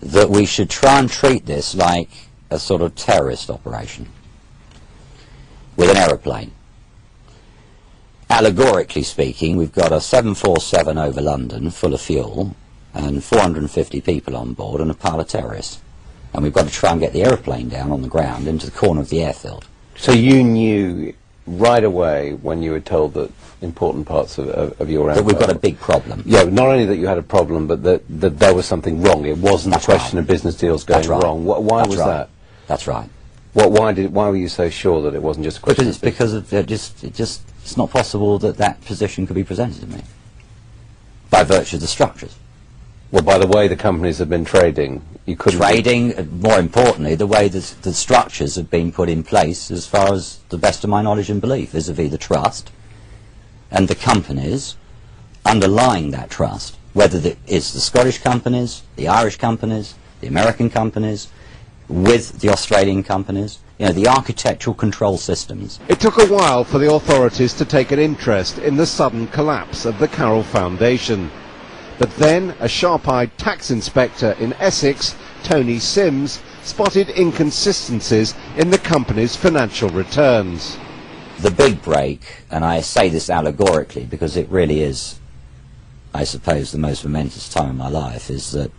that we should try and treat this like a sort of terrorist operation with an aeroplane. Allegorically speaking, we've got a 747 over London full of fuel and 450 people on board and a pile of terrorists. And we've got to try and get the aeroplane down on the ground into the corner of the airfield. So you knew right away when you were told that important parts of your empire... That we've got a big problem. Yeah, not only that you had a problem, but that there was something wrong. It wasn't a question of business deals going wrong. Why was that? That's right. Why were you so sure that it wasn't just a question of business? Because it's not possible that that position could be presented to me by virtue of the structures. Well, by the way the companies have been trading, you couldn't... Trading, more importantly, the way the structures have been put in place, as far as the best of my knowledge and belief, vis-à-vis the trust and the companies underlying that trust, whether it's the Scottish companies, the Irish companies, the American companies, with the Australian companies, you know, the architectural control systems. It took a while for the authorities to take an interest in the sudden collapse of the Carroll Foundation. But then a sharp-eyed tax inspector in Essex, Tony Sims, spotted inconsistencies in the company's financial returns. The big break, and I say this allegorically because it really is, I suppose, the most momentous time of my life, is that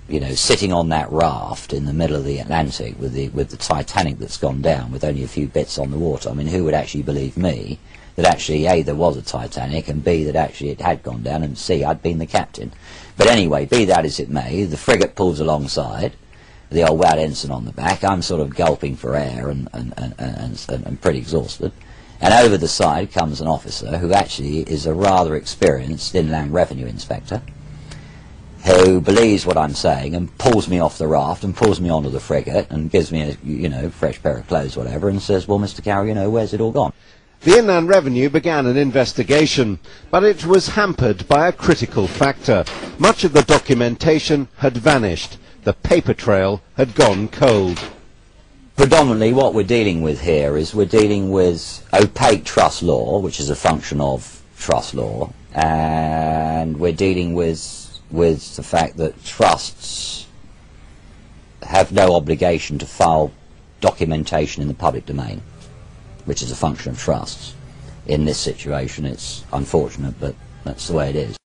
you know, sitting on that raft in the middle of the Atlantic with the Titanic that's gone down with only a few bits on the water. I mean, who would actually believe me that actually A, there was a Titanic, and B, that actually it had gone down, and C, I'd been the captain. But anyway, be that as it may, the frigate pulls alongside, the old WAD ensign on the back. I'm sort of gulping for air and pretty exhausted. And over the side comes an officer who actually is a rather experienced Inland Revenue inspector, who believes what I'm saying and pulls me off the raft and pulls me onto the frigate and gives me a, you know, fresh pair of clothes, whatever, and says, well, Mr. Carroll, you know, where's it all gone? The Inland Revenue began an investigation, but it was hampered by a critical factor. Much of the documentation had vanished. The paper trail had gone cold. Predominantly what we're dealing with here is we're dealing with opaque trust law, which is a function of trust law, and we're dealing with the fact that trusts have no obligation to file documentation in the public domain, which is a function of trusts. In this situation, it's unfortunate, but that's the way it is.